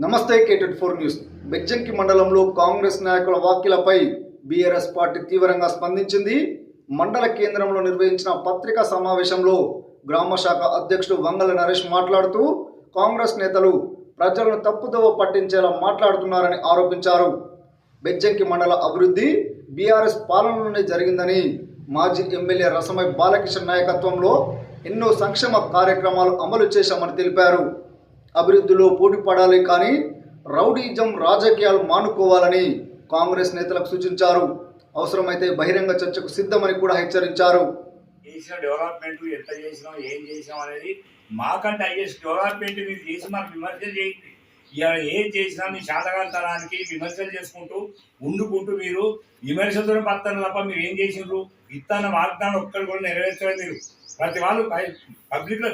నమస్తే K24 news. Bejjanki మండలంలో కాంగ్రెస్ నాయకుల వ్యాఖ్యలపై బీఆర్ఎస్ పార్టీ తీవ్రంగా స్పందించింది. మండల కేంద్రంలో నిర్వహించిన పత్రికా సమావేశంలో గ్రామ శాఖ అధ్యక్షుడు వంగల నరేష్ మాట్లాడుతూ కాంగ్రెస్ నేతలు ప్రజలను తప్పుదోవ పట్టించేలా మాట్లాడుతున్నారని ఆరోపించారు. బెజ్జంకి మండల అభివృద్ధి బీఆర్ఎస్ పాలనలోనే జరిగిందని, మాజీ ఎమ్మెల్యే రసమై బాలకిషన్ నాయకత్వంలో ఎన్నో సంక్షేమ కార్యక్రమాలు అమలు చేశామని తెలిపారు. అభివృద్ధిలో పోటీ పడాలి కానీ రౌడీజం రాజకీయాలు మానుకోవాలని కాంగ్రెస్ నేతలకు సూచించారు. అవసరమైతే బహిరంగ చర్చకు సిద్ధమని కూడా హెచ్చరించారు. చేసిన డెవలప్మెంట్ ఎంత చేసినాం, ఏం చేసినాం అనేది మాకంటే హైయెస్ట్ డెవలప్మెంట్ మీరు చేసి మాకు విమర్శలు చేయండి. ఇలా ఏం చేసినా మీ శాతకాంతరానికి విమర్శలు చేసుకుంటూ ఉండుకుంటూ మీరు విమర్శలతో పడతారు తప్ప మీరు ఏం చేసిండ్రు? ఇత్తన్న వాగ్దానం ఒక్కరు కూడా నెరవేర్చలేదు. మీరు ప్రతి వాళ్ళు పబ్లిక్లో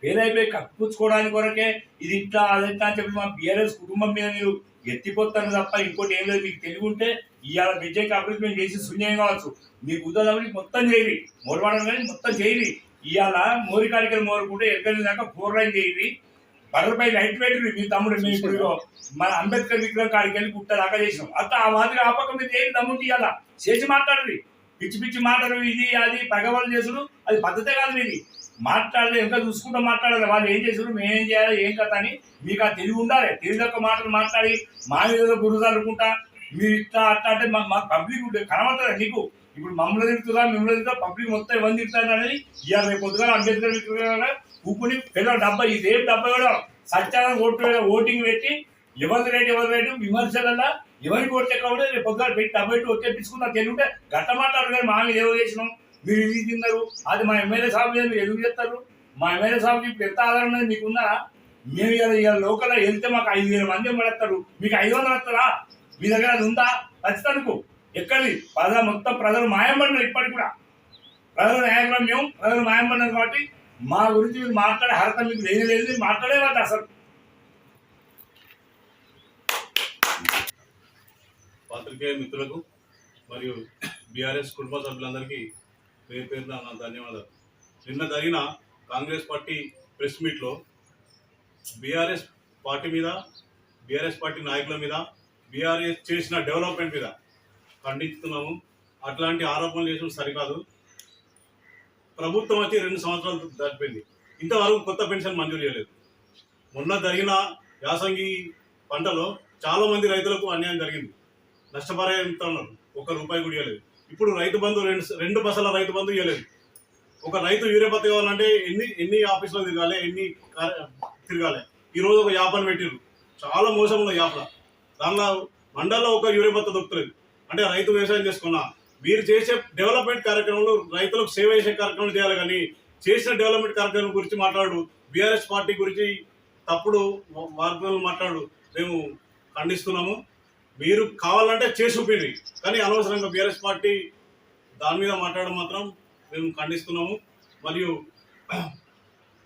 ఫెయిల్ అయిపోయి కప్పుచ్చుకోవడానికి కొరకే ఇది ఇట్లా అదిట్లా అని చెప్పి మా బీఆర్ఎస్ కుటుంబం మీద మీరు ఎత్తిపోతాను తప్ప ఇంకోటి ఏం లేదు. మీకు తెలివి ఉంటే ఇవాళ బీజేపీ అభివృద్ధి మేము చేసి శూన్యం కావచ్చు, మీకు ఉద్యోగానికి మొత్తం చేయరి, మోరవాడడం కానీ మొత్తం చేయరి. ఇవాళ మోరికాడికలు మోరుకుంటే ఎక్కడి దాకా 4 లైన్ చేయరి, బర్రపై లైట్ పెట్టింది. మీ తమ్ముడు మీ ఇప్పుడు మన అంబేద్కర్ విగ్రహం కాడికి వెళ్ళి కుట్ట దాకా చేసినాం. అట్లా ఆ మాదిరి ఆపకం మీరు చేయరు. తమ్ముంటి ఇవాళ చేసి మాట్లాడరు, పిచ్చి పిచ్చి మాటలు, ఇది అది పగవాళ్ళు చేసుడు అది పద్ధతే కాదు. మీది మాట్లాడలేదు, ఇంకా చూసుకుంటూ మాట్లాడాలి. వాళ్ళు ఏం చేసారు, మేమేం చేయాలి, ఏం కథ అని మీకు ఆ తెలివి ఉండాలి. తెలివిదొక్క మాటలు మాట్లాడి మా మీద బుర్ర అనుకుంటా మీరు ఇట్లా అట్లా అంటే మా పబ్లిక్ కనబడుతుంది నీకు. ఇప్పుడు మమ్మల్ని తిరుగుతుందా, మిమ్మల్ని తిరుగుతా, పబ్లిక్ మొత్తం ఇవన్నీ తిరుగుతారు అనేది ఇవాళ రేపు పొద్దుగా అంబేద్కర్ కూకుని పిల్లలు డబ్బా ఇది ఏం డబ్బా కూడా సత్యాలను ఓటింగ్ పెట్టి ఎవరి రేటు విమర్శలల్లా ఎవరికి ఓట్లే కాబట్టి రేపు పొద్దుగా పెట్టి డబ్బా ఓట్లేపించుకున్నా తెలివింటే గట్ట మాట్లాడరు. కానీ మా మీద ఏవో చేసినాం, మీరు ఇది తిన్నారు, అది మా ఎమ్మెల్యే సాబ్ మీద మీరు ఎందుకు చేస్తారు? మా ఎమ్మెల్యే సాబ్కి ఇప్పుడు ఎంత ఆధారం అనేది మీకున్నా? మేము ఇవాళ లోకల్ వెళ్తే మాకు 5,000 మంది పడతారు, మీకు 500 వస్తారా? మీ దగ్గర అది ఉందా? ఖచ్చితంగా ఎక్కడి మొత్తం ప్రజలు మాయంపడినారు. ఇప్పటికి కూడా ప్రజల నాయకులు మేము, ప్రజలు మాయంపడినారు కాబట్టి మా గురించి మీరు మాట్లాడే అర్హత మీకు లేదు. మీరు మాట్లాడేవాళ్ళు అసలు. పాత్రికేయ మిత్రులకు మరియు బీఆర్ఎస్ కుటుంబ సభ్యులందరికీ పేరున నా ధన్యవాదాలు. నిన్న జరిగిన కాంగ్రెస్ పార్టీ ప్రెస్ మీట్లో బీఆర్ఎస్ పార్టీ మీద, బీఆర్ఎస్ పార్టీ నాయకుల మీద, బీఆర్ఎస్ చేసిన డెవలప్మెంట్ మీద ఖండిస్తున్నాము. అట్లాంటి ఆరోపణలు చేసిన సరికాదు. ప్రభుత్వం వచ్చి 2 సంవత్సరాలు దాటిపోయింది, ఇంతవరకు కొత్త పెన్షన్ మంజూరు చేయలేదు. మొన్న జరిగిన యాసంగి పంటలో చాలామంది రైతులకు అన్యాయం జరిగింది, నష్టపరిహారం ఉన్నారు, 1 రూపాయి కూడా ఇవ్వలేదు. ఇప్పుడు రైతు బంధు 2 బస్సుల రైతు బంధు ఇవ్వలేదు. ఒక రైతు యూరియా పత్తి కావాలంటే ఎన్ని ఆఫీసులో తిరగాలి, తిరగాలి. ఈరోజు ఒక యాపని పెట్టిరు, చాలా మోసం ఉంది యాప్ల. దానిలో మండల్లో ఒక యూరియా పత్తి దొరుకుతుంది. అంటే రైతు వ్యవసాయం చేసుకున్నా మీరు చేసే డెవలప్మెంట్ కార్యక్రమంలో రైతులకు సేవ చేసే కార్యక్రమం చేయాలి. కానీ చేసిన డెవలప్మెంట్ కార్యక్రమం గురించి మాట్లాడు, బీఆర్ఎస్ పార్టీ గురించి తప్పుడు వార్తలు మాట్లాడు, మేము ఖండిస్తున్నాము. మీరు కావాలంటే చేసి చూపిండి, కానీ అనవసరంగా బీఆర్ఎస్ పార్టీ దాని మీద మాట్లాడడం మాత్రం మేము ఖండిస్తున్నాము. మరియు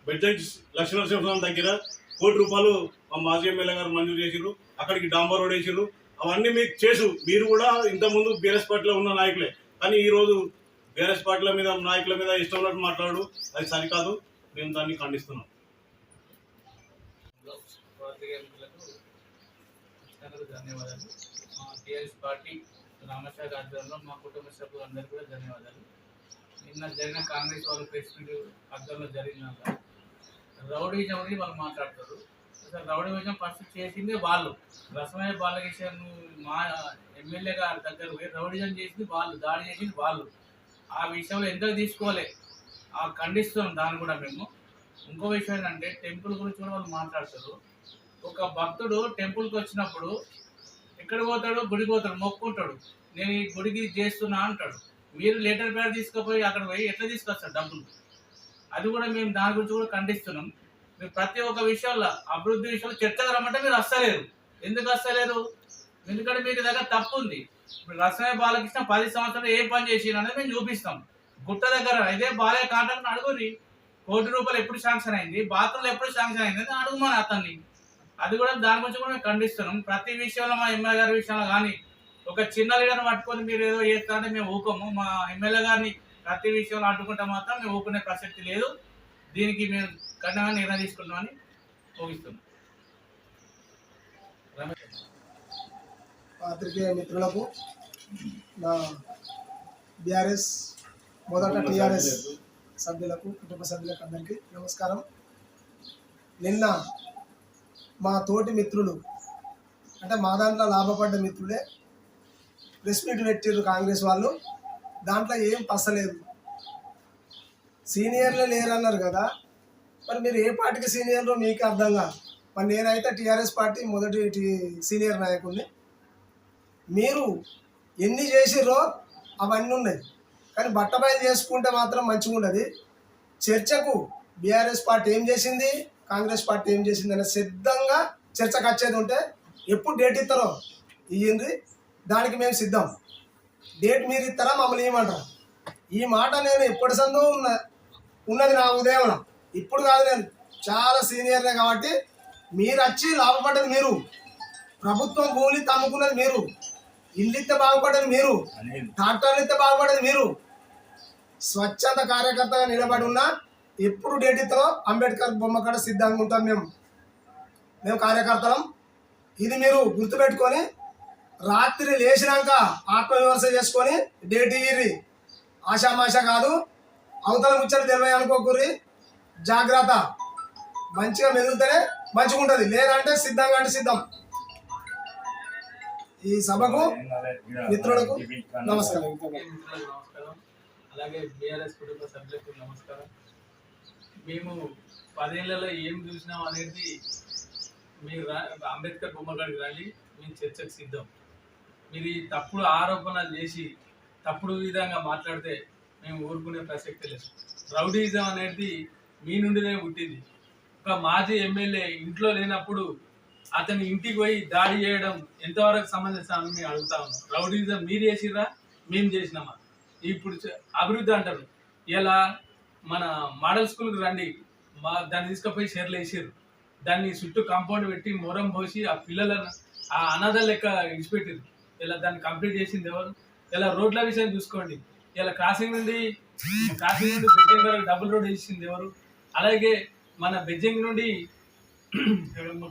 బెజ్జంకి లక్ష్మీనరసింహస్వామి దగ్గర 1 కోటి రూపాయలు మా మాజీ ఎమ్మెల్యే గారు మంజూరు చేసిర్రు, అక్కడికి డాంబర్ రోడ్ వేసిర్రు. అవన్నీ మీకు మీరు కూడా ఇంతకుముందు బీఆర్ఎస్ పార్టీలో ఉన్న నాయకులే, కానీ ఈరోజు బీఆర్ఎస్ పార్టీల మీద, నాయకుల మీద ఇష్టం ఉన్నట్టు మాట్లాడు, అది సరికాదు. మేము దాన్ని ఖండిస్తున్నాం. ధన్యవాదాలు. మా టీఆర్ఎస్ పార్టీ రామశాఖ ఆధ్వర్యంలో మా కుటుంబ సభ్యులందరికీ కూడా ధన్యవాదాలు. నిన్న జరిగిన కాంగ్రెస్ వాళ్ళ ప్రెస్ మీట్ ఆధ్వర్యంలో జరిగినాక రౌడీజం అనేది వాళ్ళు మాట్లాడతారు. అసలు రౌడీజం ఫస్ట్ చేసింది వాళ్ళు. రసమయ్య బాలకిషన్ మా ఎమ్మెల్యే గారి దగ్గర పోయి రౌడీజం చేసింది వాళ్ళు, దాడి చేసింది వాళ్ళు. ఆ విషయంలో ఎందుకు తీసుకోవాలి, ఖండిస్తున్నాం దాన్ని కూడా మేము. ఇంకో విషయం ఏంటంటే టెంపుల్ గురించి కూడా వాళ్ళు మాట్లాడతారు. ఒక భక్తుడు టెంపుల్కి వచ్చినప్పుడు ఎక్కడ పోతాడు, గుడికి పోతాడు, మొక్కుంటాడు, నేను ఈ గుడికి చేస్తున్నా అంటాడు. మీరు లెటర్ ప్యాడ్ తీసుకుపోయి అక్కడ పోయి ఎట్లా తీసుకొస్తారు డబ్బులు? అది కూడా మేము దాని గురించి కూడా ఖండిస్తున్నాం. మీరు ప్రతి ఒక్క విషయంలో అభివృద్ధి విషయంలో చర్చకు రమ్మంటే మీరు వస్తలేరు. ఎందుకు వస్తలేరు? ఎందుకంటే మీకు దగ్గర తప్పు ఉంది. ఇప్పుడు రసమయ్య బాలకృష్ణ 10 సంవత్సరాలు ఏ పని చేసి అనేది మేము చూపిస్తాం. గుట్ట దగ్గర ఇదే బాలయ్య కాంట్రాక్ట్ అడుగురి, 1 కోటి రూపాయలు ఎప్పుడు శాంక్షన్ అయింది, బాత్రూంలో ఎప్పుడు శాంక్షన్ అయింది అని అడుగుమని అతన్ని. అది కూడా దాని గురించి కూడా మేము ఖండిస్తున్నాం. ప్రతి విషయంలో మా ఎమ్మెల్యే గారి విషయంలో కానీ ఒక చిన్న లీడర్ని పట్టుకొని మీరు ఏదో చేస్తారంటే మేము ఊకము. మా ఎమ్మెల్యే గారిని ప్రతి విషయంలో అడ్డుకుంటే మాత్రం మేము ఊకునే ప్రసక్తి లేదు. దీనికి మేము కఠినంగా నిర్ణయం తీసుకుంటామని ముగిస్తున్నాం. పాత్రికేయ మిత్రులకు నా బీఆర్ఎస్ మొదట టీఆర్ఎస్ సభ్యులకు కుటుంబ సభ్యులకు అందరికీ నమస్కారం. నిన్న మా తోటి మిత్రులు అంటే మా దాంట్లో లాభపడ్డ మిత్రులే ప్రెస్ మీట్ పెట్టారు కాంగ్రెస్ వాళ్ళు. దాంట్లో ఏం పసలేదు. సీనియర్లు లేరన్నారు కదా, మరి మీరు ఏ పార్టీకి సీనియర్లో మీకు అర్థం కాదు. మరి నేనైతే టీఆర్ఎస్ పార్టీ మొదటి సీనియర్ నాయకుడిని. మీరు ఎన్ని చేసిర్రో అవన్నీ ఉన్నాయి, కానీ బట్టబయలు చేసుకుంటే మాత్రం మంచిగా ఉండదు. చర్చకు బీఆర్ఎస్ పార్టీ ఏం చేసింది, కాంగ్రెస్ పార్టీ ఏం చేసింది అనే సిద్ధంగా చర్చకు వచ్చేది ఉంటే ఎప్పుడు డేట్ ఇస్తారో ఇయ్యండి, దానికి మేము సిద్ధం. డేట్ మీరు ఇస్తారా, మమ్మల్ని ఏమంటారా? ఈ మాట నేను ఎప్పటి సందో ఉన్నది నా ఉదయం. ఇప్పుడు కాదు, నేను చాలా సీనియర్నే కాబట్టి మీరు వచ్చి లాభపడ్డది మీరు, ప్రభుత్వం భూములు తమ్ముకున్నది మీరు, ఇల్లు ఇస్తే బాగుపడ్డది మీరు, ట్రాక్టర్లు ఇస్తే బాగుపడ్డది మీరు. స్వచ్ఛంద కార్యకర్తగా నిలబడి ఉన్నా ఎప్పుడు డేట్ ఇస్తారో అంబేద్కర్ బొమ్మ కాడ సిద్ధంగా ఉంటాం మేము కార్యకర్తలం. ఇది మీరు గుర్తుపెట్టుకొని రాత్రి లేచినాక ఆత్మవిమర్శ చేసుకొని డేట్ ఇయ్యి. ఆషామాష కాదు, అవతల ముచ్చట తెలివై అనుకోకూరి. జాగ్రత్త, మంచిగా మెదులుతేనే మంచిగా ఉంటుంది, లేదంటే సిద్ధంగా అంటే సిద్ధం. ఈ సభకు మిత్రులకు నమస్కారం. నమస్కారం. అలాగే బీఆర్ఎస్ కుటుంబ సభ్యులకు నమస్కారం. మేము 10 ఏళ్లలో ఏం చూసినాం అనేది మీరు అంబేద్కర్ బొమ్మ కాడికి రండి, మేము చర్చకు సిద్ధం. మీరు ఈ తప్పుడు ఆరోపణలు చేసి తప్పుడు విధంగా మాట్లాడితే మేము ఊరుకునే ప్రసక్తి లేదు. రౌడీజం అనేది మీ నుండినే పుట్టింది. ఒక మాజీ ఎమ్మెల్యే ఇంట్లో లేనప్పుడు అతని ఇంటికి పోయి దాడి చేయడం ఎంతవరకు సమంజసమని మేము అడుగుతా ఉన్నాం. రౌడీజం మీరు చేసిరా, మేము చేసినామా? ఇప్పుడు అభివృద్ధి అంటారు. ఇలా మన మోడల్ స్కూల్కి రండి, దాన్ని తీసుకుపోయి షెర్లు వేసారు, దాన్ని చుట్టూ కాంపౌండ్ పెట్టి మొరం పోసి ఆ పిల్లలను ఆ అనాథ లెక్క ఇడిచిపెట్టారు. ఇలా దాన్ని కంప్లీట్ చేసింది ఎవరు? ఇలా రోడ్ల విషయం చూసుకోండి. ఇలా క్రాసింగ్ నుండి బెజ్జంగ్ వరకు డబుల్ రోడ్ వేసింది ఎవరు? అలాగే మన బెజ్జంగ్ నుండి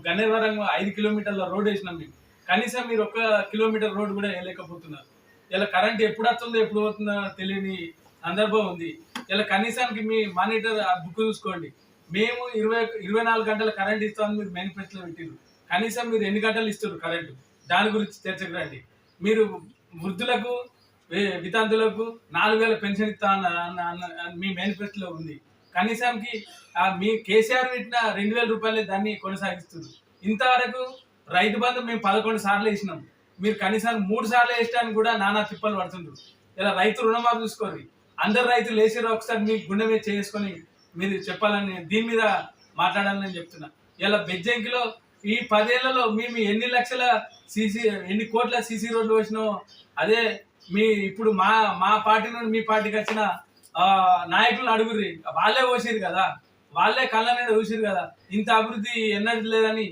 గన్నేవరం 5 కిలోమీటర్ల రోడ్ వేసినాం మేము. కనీసం మీరు 1 కిలోమీటర్ రోడ్ కూడా వేయలేకపోతున్నారు. ఇలా కరెంట్ ఎప్పుడు వస్తుందో ఎప్పుడు పోతుందో తెలియని సందర్భం ఉంది. ఇలా కనీసానికి మీ మానిటర్ బుక్ చూసుకోండి. మేము 24 గంటల కరెంట్ ఇస్తామని మీరు మేనిఫెస్టోలో పెట్టిరు. కనీసం మీరు ఎన్ని గంటలు ఇస్తారు కరెంటు? దాని గురించి చర్చకు రండి. మీరు వృద్ధులకు వితంతులకు 4000 పెన్షన్ ఇస్తా అన్న మీ మేనిఫెస్టోలో ఉంది. కనీసానికి మీ కేసీఆర్ పెట్టిన 2000 రూపాయలే దాన్ని కొనసాగిస్తుంది. ఇంతవరకు రైతు బంధు మేము 11 సార్లు వేసినాం. మీరు కనీసం 3 సార్లు వేయడానికి కూడా నానా తిప్పలు పడుతుండ్రు. ఇలా రైతు రుణమాఫీ చూసుకోండి. అందరు రైతులు వేసారో ఒకసారి మీ గుండె మీద చేసుకొని మీరు చెప్పాలని, దీని మీద మాట్లాడాలని చెప్తున్నా. ఇలా బెజ్జంకిలో ఈ 10 ఏళ్లలో మేము ఎన్ని కోట్ల సీసీ రోడ్లు వేసినాం. అదే మీ ఇప్పుడు మా పార్టీ నుండి మీ పార్టీకి వచ్చిన నాయకులను అడుగుర్రి, వాళ్ళే పోసిరు కదా, వాళ్ళే కళ్ళ నిండా చూసిరు కదా. ఇంత అభివృద్ధి ఎన్నడూ లేదని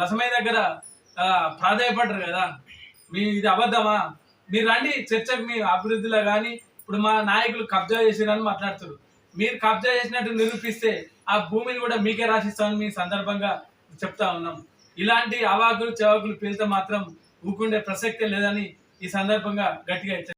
రసమయ్య దగ్గర ప్రాధాయపడ్డారు కదా. ఇది అబద్ధమా? మీరు రండి చర్చకు. మీ అభివృద్ధిలో కానీ ఇప్పుడు మా నాయకులు కబ్జా చేసిరని మాట్లాడుతారు. మీరు కబ్జా చేసినట్టు నిరూపిస్తే ఆ భూమిని కూడా మీకే రాసిస్తామని మీ సందర్భంగా చెప్తా ఉన్నాం. ఇలాంటి అవాకులు చవాకులు పేలితే మాత్రం ఊకుండే ప్రసక్తే లేదని ఈ సందర్భంగా గట్టిగా